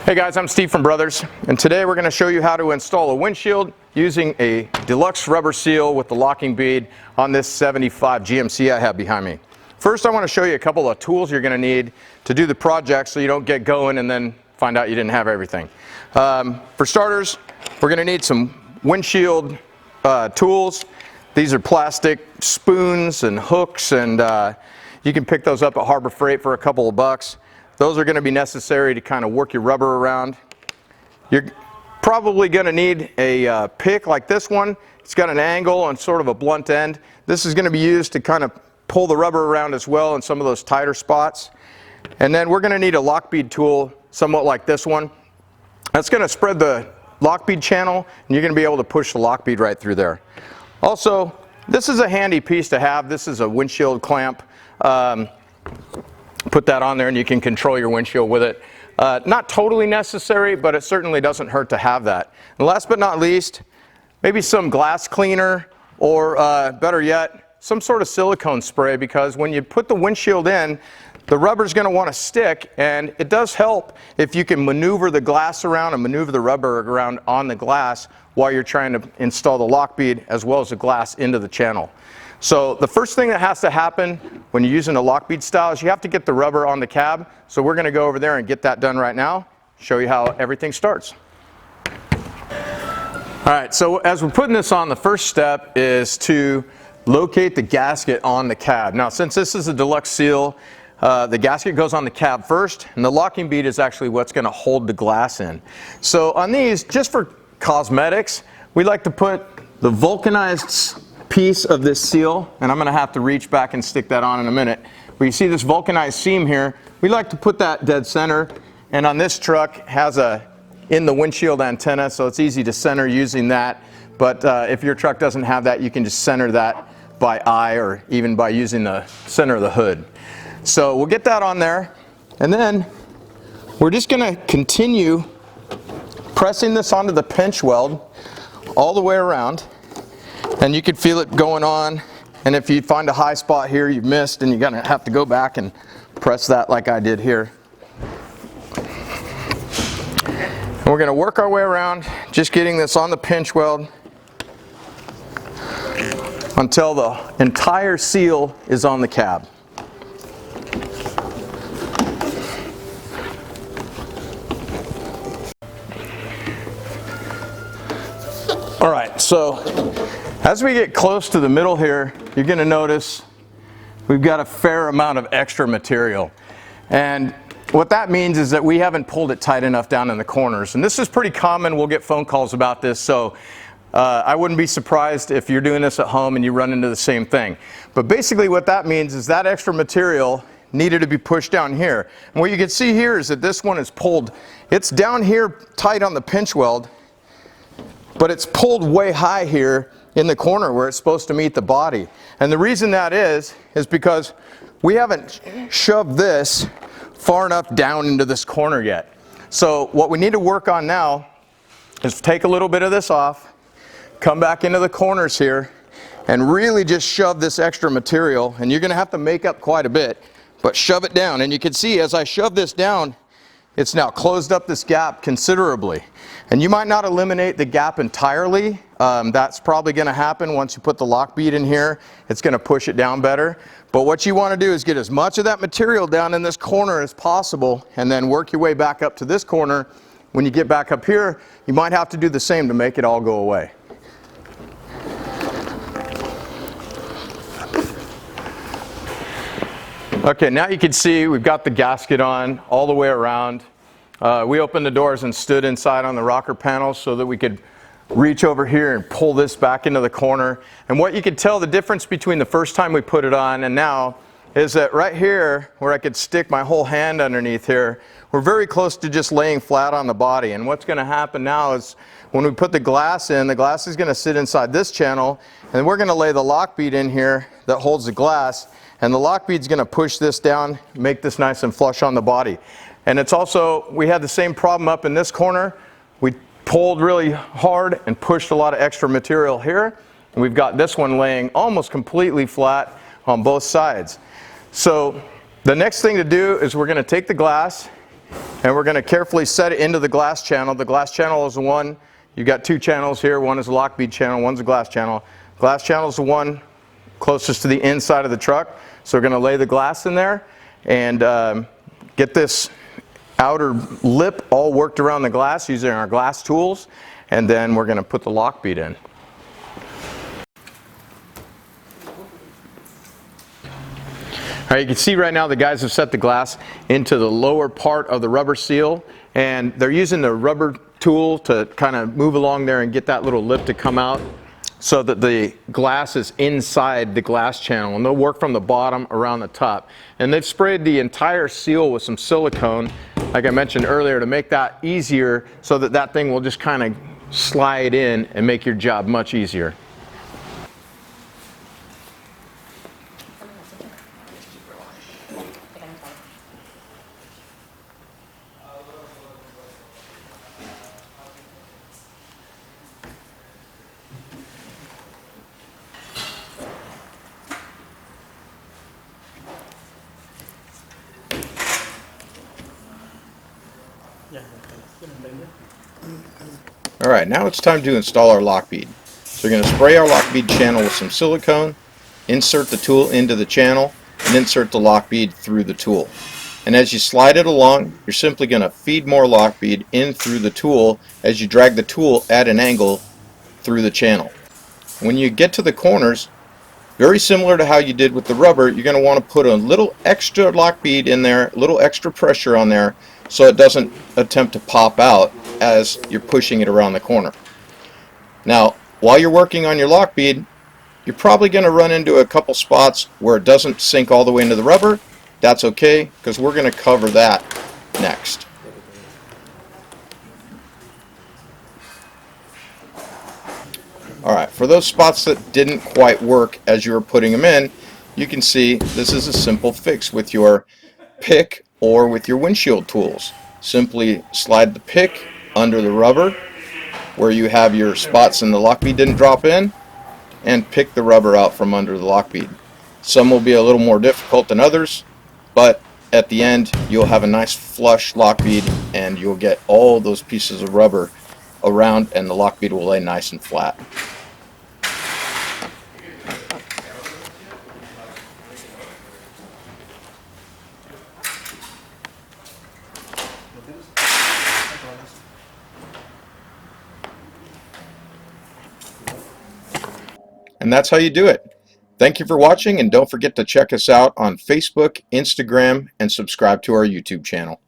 Hey guys, I'm Steve from Brothers, and today we're going to show you how to install a windshield using a deluxe rubber seal with the locking bead on this 75 GMC I have behind me. First, I want to show you a couple of tools you're going to need to do the project so you don't get going and then find out you didn't have everything. For starters, we're going to need some windshield tools. These are plastic spoons and hooks, and you can pick those up at Harbor Freight for a couple of bucks. Those are going to be necessary to kind of work your rubber around. You're probably going to need a pick like this one. It's got an angle and sort of a blunt end. This is going to be used to kind of pull the rubber around as well in some of those tighter spots. And then we're going to need a lock bead tool, somewhat like this one. That's going to spread the lock bead channel, and you're going to be able to push the lock bead right through there. Also, this is a handy piece to have. This is a windshield clamp. Put that on there and you can control your windshield with it. Not totally necessary, but it certainly doesn't hurt to have that. And last but not least, maybe some glass cleaner, or better yet, some sort of silicone spray, because when you put the windshield in, the rubber's going to want to stick, and it does help if you can maneuver the glass around and maneuver the rubber around on the glass while you're trying to install the lock bead as well as the glass into the channel. So the first thing that has to happen when you're using a lock bead style is you have to get the rubber on the cab. So we're going to go over there and get that done right now, show you how everything starts. Alright, so as we're putting this on, the first step is to locate the gasket on the cab. Now, since this is a deluxe seal, the gasket goes on the cab first, and the locking bead is actually what's going to hold the glass in. So on these, just for cosmetics, we like to put the vulcanized piece of this seal, and I'm going to have to reach back and stick that on in a minute. But you see this vulcanized seam here, we like to put that dead center, and on this truck has a in the windshield antenna, so it's easy to center using that. But if your truck doesn't have that, you can just center that by eye or even by using the center of the hood. So we'll get that on there, and then we're just going to continue pressing this onto the pinch weld all the way around. And you can feel it going on, and if you find a high spot here you've missed, and you're going to have to go back and press that like I did here. And we're going to work our way around, just getting this on the pinch weld until the entire seal is on the cab. Alright, so as we get close to the middle here, you're going to notice we've got a fair amount of extra material. And what that means is that we haven't pulled it tight enough down in the corners. And this is pretty common. We'll get phone calls about this, so I wouldn't be surprised if you're doing this at home and you run into the same thing. But basically what that means is that extra material needed to be pushed down here. And what you can see here is that this one is pulled. It's down here tight on the pinch weld, but it's pulled way high here in the corner where it's supposed to meet the body. And the reason that is because we haven't shoved this far enough down into this corner yet. So what we need to work on now is take a little bit of this off, come back into the corners here, and really just shove this extra material, and you're going to have to make up quite a bit, but shove it down. And you can see as I shove this down, it's now closed up this gap considerably. And you might not eliminate the gap entirely. That's probably going to happen once you put the lock bead in here. It's going to push it down better. But what you want to do is get as much of that material down in this corner as possible, and then work your way back up to this corner. When you get back up here, you might have to do the same to make it all go away. Okay, now you can see we've got the gasket on all the way around. We opened the doors and stood inside on the rocker panels so that we could reach over here and pull this back into the corner. And what you can tell the difference between the first time we put it on and now is that right here, where I could stick my whole hand underneath here, we're very close to just laying flat on the body. And what's going to happen now is when we put the glass in, the glass is going to sit inside this channel, and we're going to lay the lock bead in here that holds the glass. And the lock bead's going to push this down, make this nice and flush on the body. And it's also, we had the same problem up in this corner. We pulled really hard and pushed a lot of extra material here. And we've got this one laying almost completely flat on both sides. So the next thing to do is we're going to take the glass and we're going to carefully set it into the glass channel. The glass channel is the one, you've got two channels here. One is a lock bead channel, one's a glass channel. Glass channel is the one closest to the inside of the truck. So we're going to lay the glass in there and get this outer lip all worked around the glass using our glass tools, and then we're going to put the lock bead in. All right, you can see right now the guys have set the glass into the lower part of the rubber seal, and they're using the rubber tool to kind of move along there and get that little lip to come out so that the glass is inside the glass channel, and they'll work from the bottom around the top. And they've sprayed the entire seal with some silicone, like I mentioned earlier, to make that easier so that that thing will just kind of slide in and make your job much easier. Alright, now it's time to install our lock bead. So we're going to spray our lock bead channel with some silicone, insert the tool into the channel, and insert the lock bead through the tool. And as you slide it along, you're simply going to feed more lock bead in through the tool as you drag the tool at an angle through the channel. When you get to the corners, very similar to how you did with the rubber, you're going to want to put a little extra lock bead in there, a little extra pressure on there, so it doesn't attempt to pop out as you're pushing it around the corner. Now, while you're working on your lock bead, you're probably going to run into a couple spots where it doesn't sink all the way into the rubber. That's okay, because we're going to cover that next. Alright, for those spots that didn't quite work as you were putting them in, you can see this is a simple fix with your pick or with your windshield tools. Simply slide the pick under the rubber where you have your spots and the lock bead didn't drop in, and pick the rubber out from under the lock bead. Some will be a little more difficult than others, but at the end you'll have a nice flush lock bead and you'll get all those pieces of rubber around, and the lock bead will lay nice and flat. And that's how you do it. Thank you for watching, and don't forget to check us out on Facebook, Instagram, and subscribe to our YouTube channel.